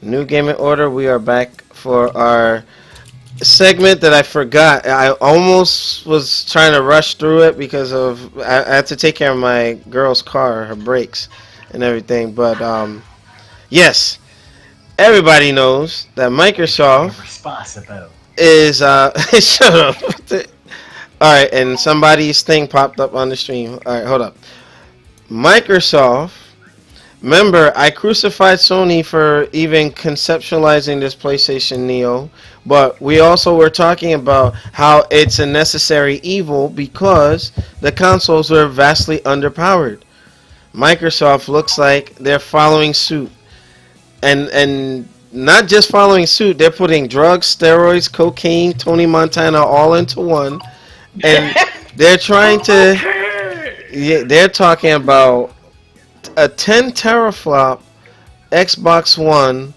New Gaming Order. We are back for our segment that I forgot. I almost was trying to rush through it because I had to take care of my girl's car, her brakes, and everything. But yes, everybody knows that Microsoft Irresponsible. is shut up. All right, and somebody's thing popped up on the stream. All right, hold up. Microsoft. Remember, I crucified Sony for even conceptualizing this PlayStation Neo, but we also were talking about how it's a necessary evil because the consoles were vastly underpowered. Microsoft looks like they're following suit, and not just following suit, they're putting drugs, steroids, cocaine, Tony Montana all into one, and they're trying to. Yeah, they're talking about a 10 teraflop Xbox One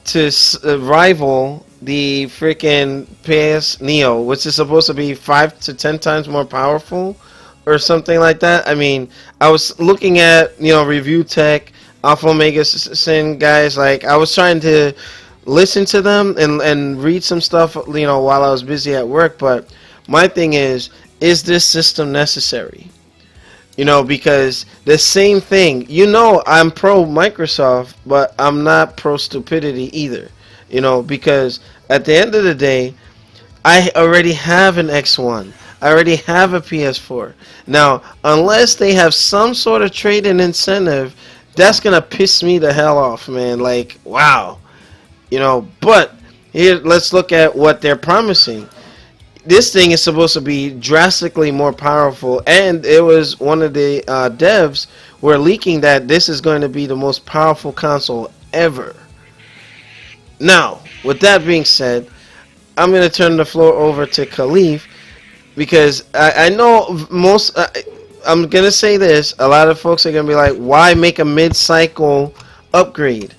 to rival the freaking PS Neo, which is supposed to be 5 to 10 times more powerful or something like that. I mean, I was looking at, Review Tech, Alpha Omega Sin guys, like I was trying to listen to them and read some stuff, while I was busy at work, but my thing is this system necessary? Because the same thing, I'm pro Microsoft, but I'm not pro stupidity either. Because at the end of the day, I already have an X1. I already have a PS4. Now, unless they have some sort of trade-in incentive, that's going to piss me the hell off, man. Like, wow. But here, let's look at what they're promising. This thing is supposed to be drastically more powerful, and it was one of the devs were leaking that this is going to be the most powerful console ever. Now, with that being said, I'm going to turn the floor over to Khalif because I know most. I'm going to say this: a lot of folks are going to be like, "Why make a mid-cycle upgrade?"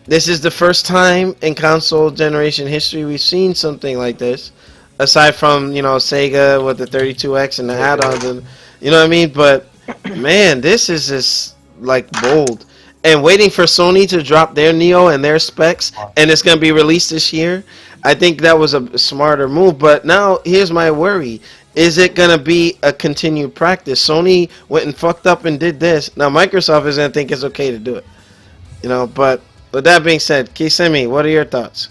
This is the first time in console generation history we've seen something like this. Aside from, Sega with the 32X and the add-ons, and, you know what I mean? But, man, this is just, like, bold. And waiting for Sony to drop their Neo and their specs, and it's going to be released this year, I think that was a smarter move. But now, here's my worry. Is it going to be a continued practice? Sony went and fucked up and did this. Now, Microsoft is going to think it's okay to do it. But with that being said, Kisemi, what are your thoughts?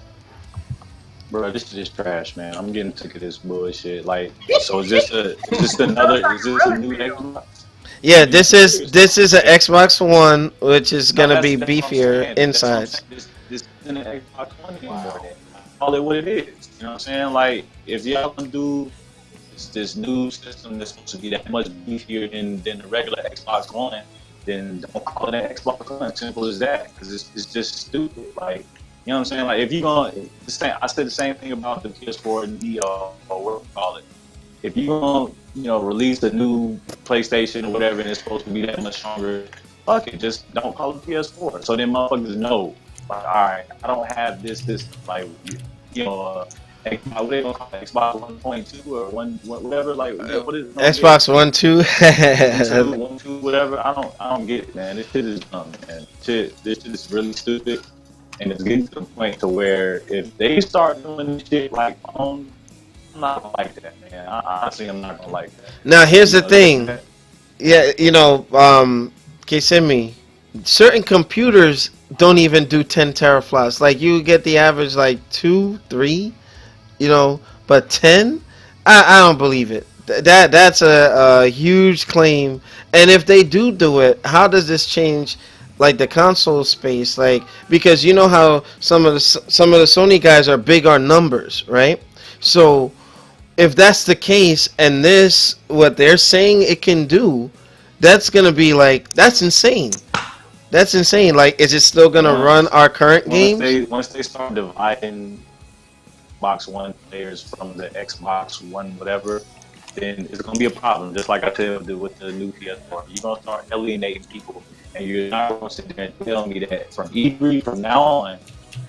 Bro, this is just trash, man. I'm getting sick of this bullshit. Like, so is this a new Xbox? Yeah, Are you serious? this is an Xbox One, which is No, gonna be that's what I'm beefier saying. That's what I'm insides. saying. This isn't an Xbox One anymore. Then. Call it what it is. You know what I'm saying? Like, if y'all gonna do this new system that's supposed to be that much beefier than the regular Xbox One, then don't call it an Xbox One. Simple as that. Because it's just stupid. Like. You know what I'm saying? Like if you gonna, I said the same thing about the PS4 and the or what we call it. If you gonna, release a new PlayStation or whatever, and it's supposed to be that much stronger, fuck it, just don't call it PS4. So then motherfuckers know, like, all right, I don't have this, like, what they gonna call it, Xbox 1.2 or whatever, like, what is it gonna be? Xbox One, two. 1, 2, whatever. I don't get it, man. This shit is dumb, man. This shit is really stupid. And it's getting to the point to where if they start doing this shit like I'm not gonna like that, man. Honestly, I'm not gonna like that. Now here's the That, thing. Yeah, Kisemi, certain computers don't even do 10 teraflops. Like you get the average like 2, 3, but 10, I don't believe it. That's a huge claim. And if they do it, how does this change like the console space? Like because you know how some of the Sony guys are big on numbers, right? So if that's the case and this what they're saying it can do, that's gonna be like that's insane. That's insane. Like, is it still gonna run once our current once games? they start dividing Xbox One players from the Xbox One whatever, then it's gonna be a problem. Just like I said with the new PS4, you're gonna start alienating people, and you're not gonna sit there and tell me that from E3 from now on,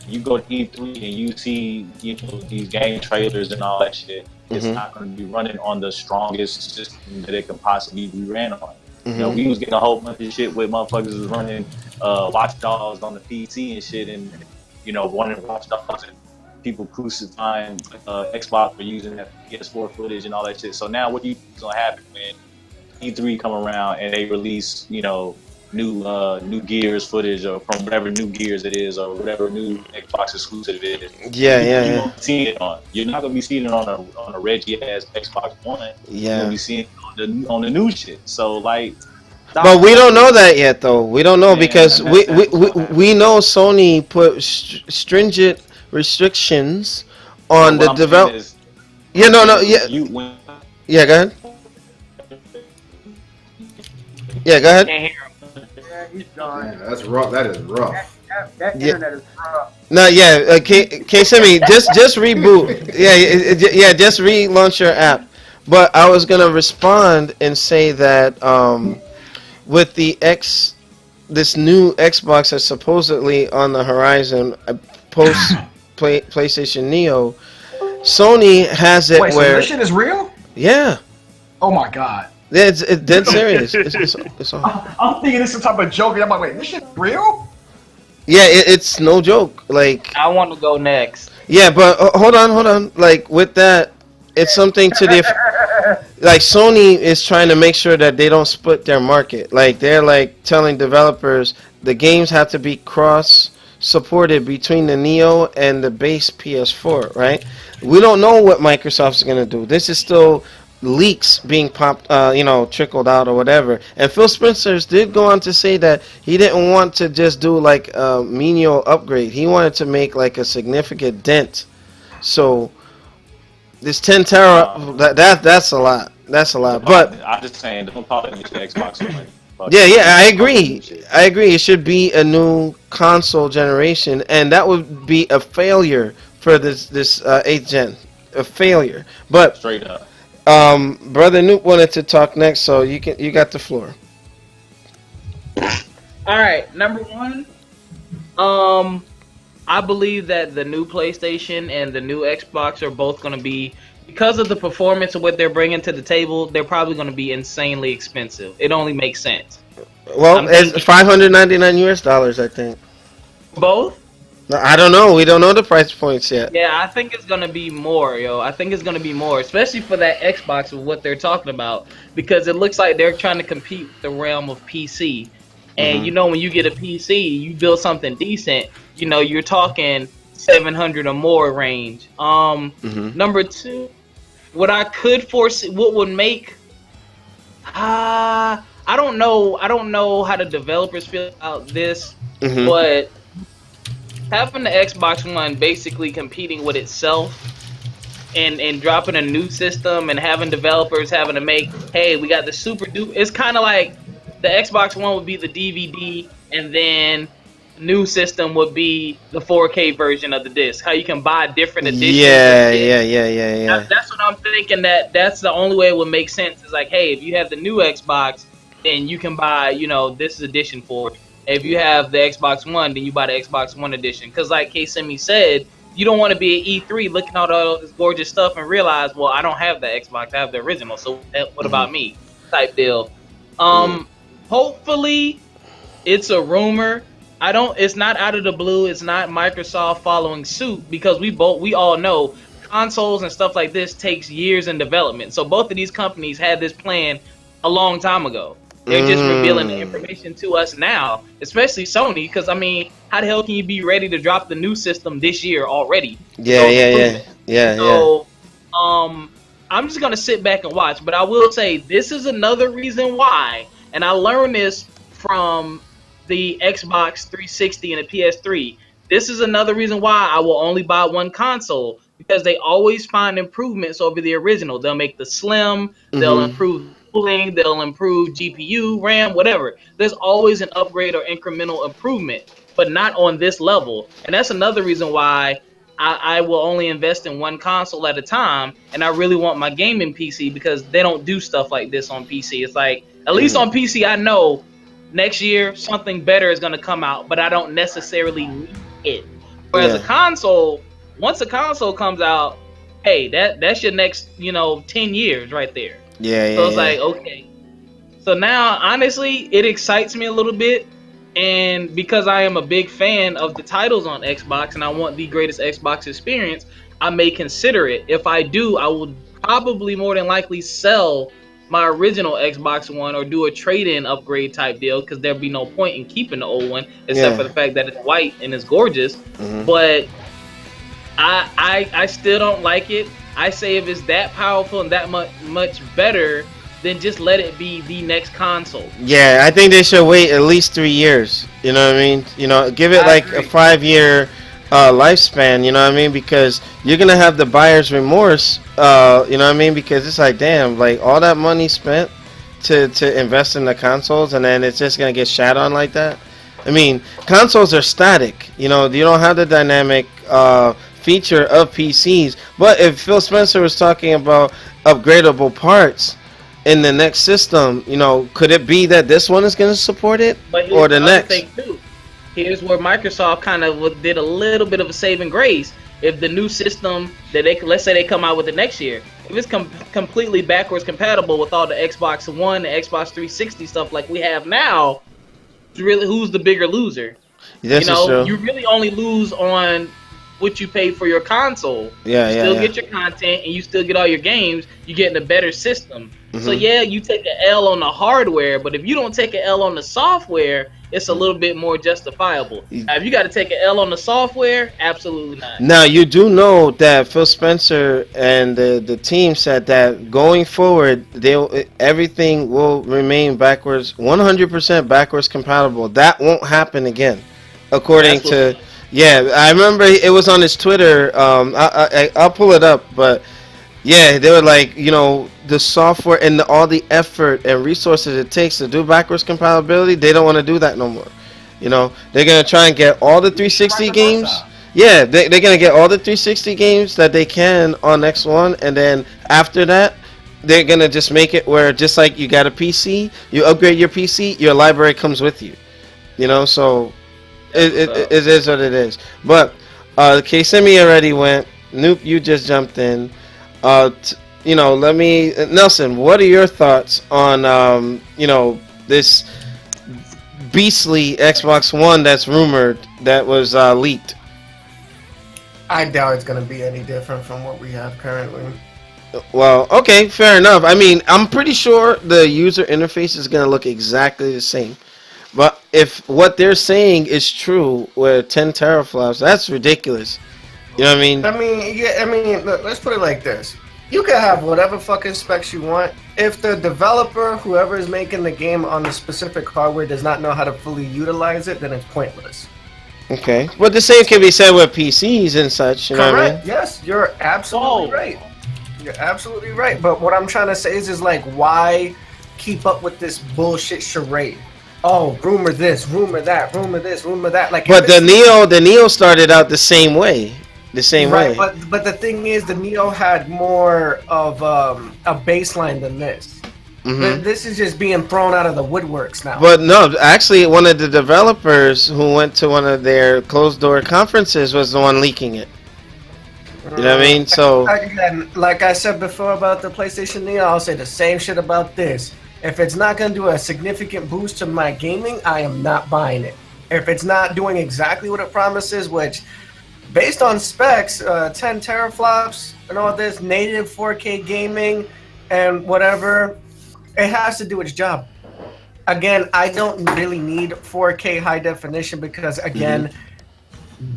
you go to E3 and you see these game trailers and all that shit. It's Hmm. not gonna be running on the strongest system that it can possibly be ran on. You know, we was getting a whole bunch of shit where motherfuckers was running Watch Dogs on the PC and shit, and you know, running Watch Dogs and people crucifying Xbox for using that PS4 footage and all that shit. So now, what do you think is gonna happen when E3 come around and they release, you know, new Gears footage or from whatever new Gears it is or whatever new Xbox exclusive it is? Yeah, You yeah, gonna see it on. You're not gonna be seeing it on a Reggie ass Xbox One. You're yeah. gonna be seeing it on the new shit. So like, But stop we don't know fucking, that yet, though. We don't know man. because That's what's gonna happen. we know Sony put stringent restrictions on What the I'm saying develop. is, Yeah, no, no, when yeah, you when yeah. Go ahead. Yeah, go ahead. Can't hear him. Yeah, he's gone. Man, that's rough. That is rough. That Yeah. internet is rough. No, yeah. Simi, just reboot. Yeah, yeah. Just relaunch your app. But I was gonna respond and say that with this new Xbox that's supposedly on the horizon, post PlayStation Neo, Sony has it Wait, so where this shit is real? yeah, Oh my god. it's dead serious. It's all. I'm thinking this is some type of joke, and I'm like, wait, this shit real? Yeah, it's no joke. Like I want to go next. yeah, but hold on. Like with that, it's something to the like Sony is trying to make sure that they don't split their market. Like they're like telling developers the games have to be cross supported between the Neo and the base PS4, right? We don't know what Microsoft's going to do. This is still leaks being popped, trickled out or whatever. And Phil Spencer did go on to say that he didn't want to just do like a menial upgrade. He wanted to make like a significant dent. So this 10 tera, that's a lot. That's a lot. But I'm just saying, don't call it the Xbox One. yeah, I agree. I agree. It should be a new console generation, and that would be a failure for this 8th gen. A failure. But Straight up. Brother Newt wanted to talk next, so you got the floor. All right, number one, I believe that the new PlayStation and the new Xbox are both going to be, because of the performance of what they're bringing to the table, they're probably going to be insanely expensive. It only makes sense. Well, it's $599, I think. Both? No, I don't know. We don't know the price points yet. Yeah, I think it's going to be more, yo. I think it's going to be more, especially for that Xbox with what they're talking about, because it looks like they're trying to compete with the realm of PC. And, you know, when you get a PC, you build something decent, you know, you're talking 700 or more range. Number two, what I could foresee, what would make, I don't know how the developers feel about this, but having the Xbox One basically competing with itself and dropping a new system and having developers having to make, hey, we got the super duper, it's kind of like the Xbox One would be the DVD, and then the new system would be the 4K version of the disc. How you can buy different editions. Yeah. That's what I'm thinking. That's the only way it would make sense. Is like, hey, if you have the new Xbox, then you can buy, you know, this edition for it. If you have the Xbox One, then you buy the Xbox One edition. Because like K-Semi said, you don't want to be at E3 looking at all this gorgeous stuff and realize, well, I don't have the Xbox, I have the original. So what about me? Type deal. Hopefully, it's a rumor. It's not out of the blue. It's not Microsoft following suit, because we all know consoles and stuff like this takes years in development. So both of these companies had this plan a long time ago. They're just revealing the information to us now, especially Sony, because I mean, how the hell can you be ready to drop the new system this year already? Yeah. So, I'm just gonna sit back and watch. But I will say this is another reason why, and I learned this from the Xbox 360 and the PS3. This is another reason why I will only buy one console, because they always find improvements over the original. They'll make the slim, they'll improve cooling, they'll improve GPU, RAM, whatever. There's always an upgrade or incremental improvement, but not on this level. And that's another reason why I will only invest in one console at a time, and I really want my gaming PC, because they don't do stuff like this on PC. It's like, at least on PC, I know next year something better is going to come out, but I don't necessarily need it. Whereas a console, once a console comes out, hey, that's your next, 10 years right there. So it's like, okay. So now, honestly, it excites me a little bit. And because I am a big fan of the titles on Xbox and I want the greatest Xbox experience, I may consider it. If I do, I will probably more than likely sell my original Xbox One or do a trade-in upgrade type deal because there'd be no point in keeping the old one except for the fact that it's white and it's gorgeous. But I still don't like it. I say if it's that powerful and that much better, then just let it be the next console. Yeah, I think they should wait at least 3 years. You know what I mean? You know, give it I like agree. a 5 year lifespan. You know what I mean? Because you're gonna have the buyer's remorse. You know what I mean? Because it's like, damn, like all that money spent to invest in the consoles, and then it's just gonna get shat on like that. I mean, consoles are static. You know, you don't have the dynamic feature of PCs. But if Phil Spencer was talking about upgradable parts in the next system, you know, could it be that this one is going to support it, But here's or the other next? thing too. Here's where Microsoft kind of did a little bit of a saving grace. If the new system that let's say they come out with it next year, if it's completely backwards compatible with all the Xbox One, the Xbox 360 stuff like we have now, really, who's the bigger loser? This is true. You really only lose on what you pay for your console. Yeah, you yeah, still yeah. get your content and you still get all your games. You get in a better system. So Mhm. yeah, you take an L on the hardware, but if you don't take an L on the software, it's a little bit more justifiable. Now, if you got to take an L on the software, absolutely not. Now you do know that Phil Spencer and the team said that going forward, everything will remain backwards, 100% backwards compatible. That won't happen again, according That's what- to. Yeah, I remember it was on his Twitter. I'll pull it up, but yeah, they were like, you know, the software and all the effort and resources it takes to do backwards compatibility, they don't want to do that no more. You know, they're gonna try and get all the 360 games. Yeah, they're gonna get all the 360 games that they can on X1, and then after that, they're gonna just make it where just like you got a PC, you upgrade your PC, your library comes with you. You know, so it is what it is. But K-Semi already went. Noop, you just jumped in. You know, let me, Nelson, what are your thoughts on you know, this beastly Xbox One that's rumored that was leaked? I doubt it's going to be any different from what we have currently. Well, okay, fair enough. I mean, I'm pretty sure the user interface is going to look exactly the same. But if what they're saying is true, with 10 teraflops, that's ridiculous. You know what I mean? Look, let's put it like this. You can have whatever fucking specs you want. If the developer, whoever is making the game on the specific hardware, does not know how to fully utilize it, then it's pointless. Okay. But the same can be said with PCs and such, you know what I mean? Correct. Yes, you're absolutely right. You're absolutely right. But what I'm trying to say is like, why keep up with this bullshit charade? Oh, rumor this, rumor that, rumor this, rumor that. Like, But the Neo started out the same way. The same way. But the thing is, the Neo had more of a baseline than this. Mhm. This is just being thrown out of the woodworks now. But no, actually, one of the developers who went to one of their closed door conferences was the one leaking it. You know what I mean? So Again, like I said before about the PlayStation Neo, I'll say the same shit about this. If it's not going to do a significant boost to my gaming, I am not buying it. If it's not doing exactly what it promises, which, based on specs, 10 teraflops and all this, native 4K gaming and whatever, it has to do its job. Again, I don't really need 4K high definition because, again,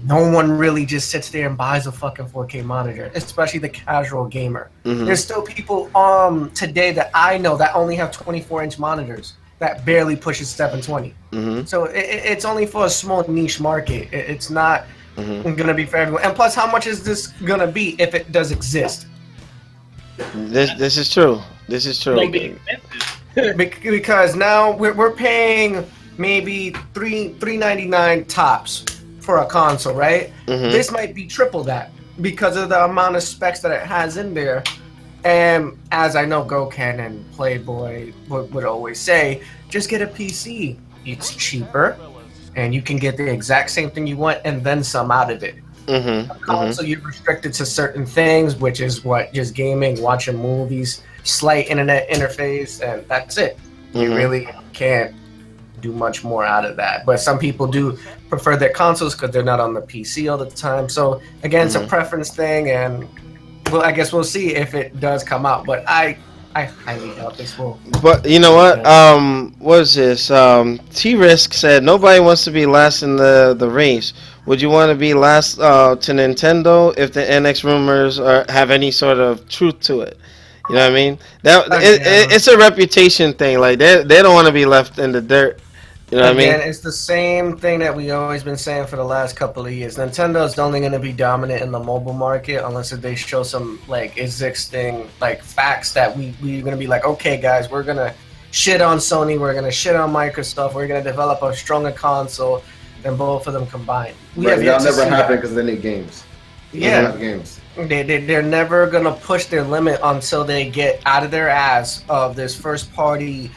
no one really just sits there and buys a fucking 4K monitor, especially the casual gamer. There's still people today that I know that only have 24-inch monitors that barely pushes 720. So it's only for a small niche market. It's not going to be for everyone. And plus, how much is this going to be if it does exist? this is true. This is true. It's gonna be expensive. Because now we're paying maybe $399 tops for a console, right? This might be triple that because of the amount of specs that it has in there. And as I know, Goken and Playboy would always say, just get a PC. It's cheaper, and you can get the exact same thing you want and then some out of it. Console, you're restricted to certain things, which is what, just gaming, watching movies, slight internet interface, and that's it. You Mhm. really can't do much more out of that. But some people do prefer their consoles because they're not on the PC all the time. So again, it's a Mhm. preference thing, and well, I guess we'll see if it does come out. But I highly doubt this will. But you know what? Yeah. What is this? T-Risk said nobody wants to be last in the race. Would you want to be last to Nintendo if the NX rumors have any sort of truth to it? You know what I mean? Again, It's a reputation thing. Like they don't want to be left in the dirt. You know what I Again, mean? it's the same thing that we always been saying for the last couple of years. Nintendo's only going to be dominant in the mobile market unless if they show some like existing like facts that we're going to be like, okay, guys, we're going to shit on Sony, we're going to shit on Microsoft, we're going to develop a stronger console than both of them combined. We Right, have yet that'll to never see happen that. because they need games. They Yeah, have games. they're never going to push their limit until they get out of their ass of this first party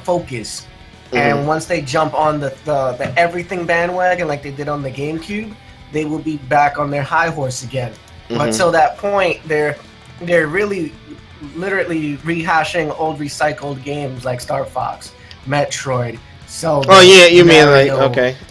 focus. And once they jump on the everything bandwagon like they did on the GameCube, they will be back on their high horse again. But till that point, they're really literally rehashing old recycled games like Star Fox, Metroid, Zelda. Oh yeah, you mean like Mario,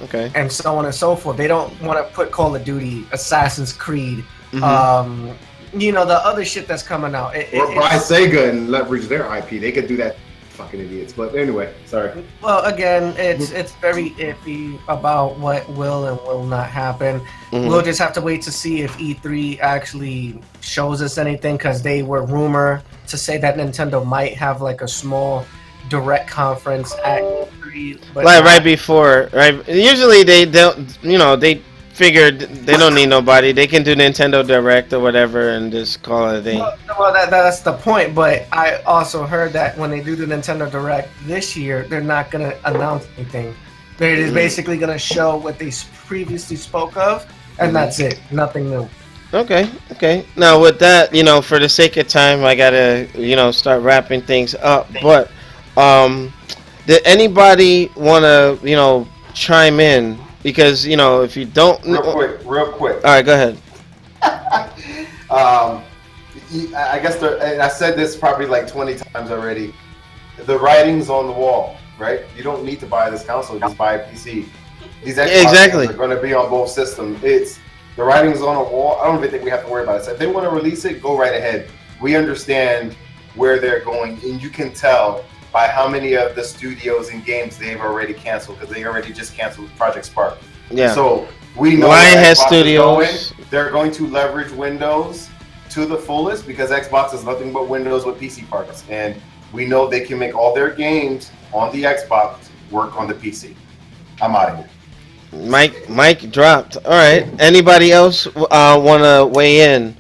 okay. and so on and so forth. They don't want to put Call of Duty, Assassin's Creed, Mhm. the other shit that's coming out. Or buy Sega and leverage their IP. They could do that. Fucking idiots. But anyway, sorry. Well, again, it's very iffy about what will and will not happen. We'll just have to wait to see if E3 actually shows us anything, because they were rumored to say that Nintendo might have like a small direct conference at E3, but Like not- right before, right? Usually they don't, they figured they don't need nobody. They can do Nintendo Direct or whatever and just call it a day. Well, that's the point. But I also heard that when they do the Nintendo Direct this year, they're not going to announce anything. They're just basically going to show what they previously spoke of, and that's it. Nothing new. Okay. Now with that, for the sake of time, I gotta, start wrapping things up. But, did anybody want to, chime in? Because if you don't, Real quick. All right, go ahead. I guess, and I said this probably like 20 times already. The writing's on the wall, right? You don't need to buy this console, just buy a PC. These Xbox Exactly. games are going to be on both systems. The writing's on a wall. I don't even think we have to worry about it. So if they want to release it, go right ahead. We understand where they're going, and you can tell by how many of the studios and games they've already canceled, because they already just canceled Project Spark. Yeah. So we know Lionhead where Xbox is Studios. going. They're going to leverage Windows to the fullest, because Xbox is nothing but Windows with PC parts, and we know they can make all their games on the Xbox work on the PC. I'm out of here. Mike dropped. All right. Anybody else want to weigh in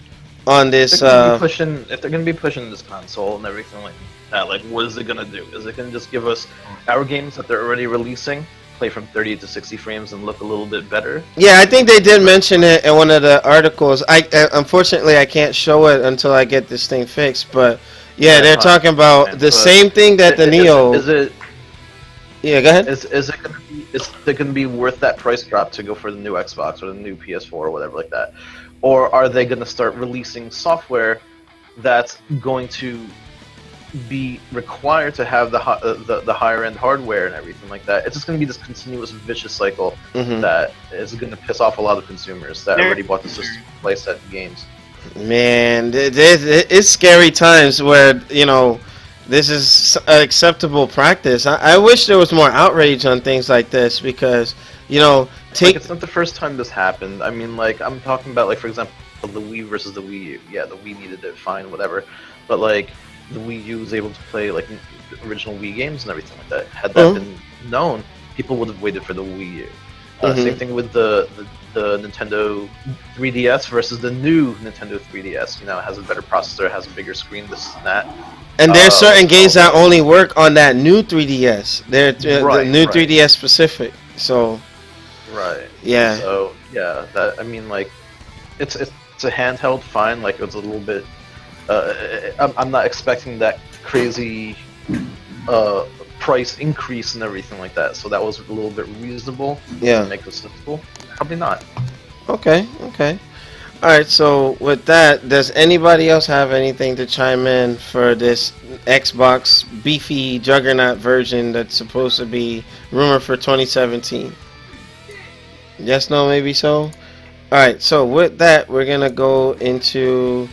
on this? If they're gonna be pushing this console and everything like that, like what is it gonna do? Is it gonna just give us our games that they're already releasing, play from 30 to 60 frames and look a little bit better? Yeah, I think they did mention it in one of the articles. Unfortunately I can't show it until I get this thing fixed. But yeah, they're Fine. talking about the But same thing that the Neo. Is it Yeah, go ahead. is it gonna be worth that price drop to go for the new Xbox or the new PS4 or whatever like that? Or are they gonna start releasing software that's going to be required to have the higher end hardware and everything like that? It's just going to be this continuous vicious cycle that is going to piss off a lot of consumers that already bought the system to play set games. Man, it's scary times where this is acceptable practice. I wish there was more outrage on things like this, because Like, take it's not the first time this happened. I mean, like, I'm talking about, like, for example, the Wii versus the Wii U. Yeah, the Wii needed it, fine, whatever. But, like, the Wii U was able to play, like, original Wii games and everything like that. Had that been known, people would have waited for the Wii U. Same thing with the Nintendo 3DS versus the new Nintendo 3DS. It has a better processor, has a bigger screen, this and that. And there's certain games that only work on that new 3DS. They're the new 3DS specific. So Right. yeah. So yeah, that I mean, like, it's a handheld, fine. Like, it's a little bit. I'm not expecting that crazy price increase and everything like that. So that was a little bit reasonable. Yeah. To make this simple. Probably not. Okay. All right. So with that, does anybody else have anything to chime in for this Xbox beefy juggernaut version that's supposed to be rumored for 2017? Yes, no, maybe so. All right. So with that, we're gonna go into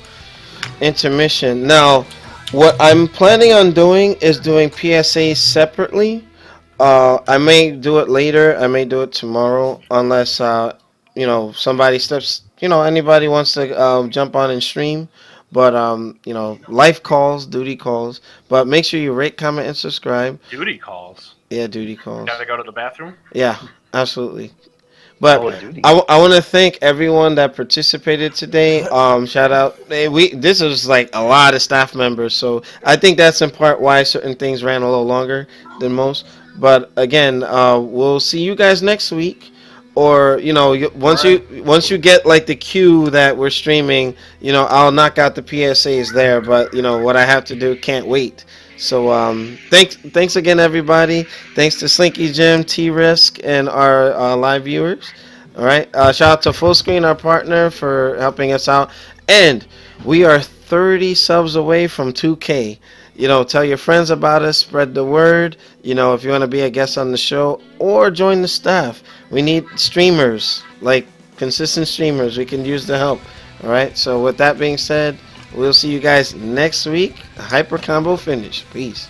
intermission. Now, what I'm planning on doing is doing PSAs separately. I may do it later. I may do it tomorrow, unless somebody steps. Anybody wants to jump on and stream. But life calls, duty calls. But make sure you rate, comment, and subscribe. Duty calls. Yeah, duty calls. Gotta go to the bathroom. Yeah, absolutely. But Call of Duty. I want to thank everyone that participated today. Shout out. This was like a lot of staff members, so I think that's in part why certain things ran a little longer than most. But again, we'll see you guys next week, or once you get like the cue that we're streaming, I'll knock out the PSAs there. But what I have to do, can't wait. So thanks again, everybody. Thanks to Slinky Jim, T-Risk, and our live viewers. All right. Shout out to Full Screen, our partner, for helping us out. And we are 30 subs away from 2K. Tell your friends about us. Spread the word. If you want to be a guest on the show or join the staff, we need streamers, like consistent streamers. We can use the help. All right. So with that being said, we'll see you guys next week. Hyper Combo finish. Peace.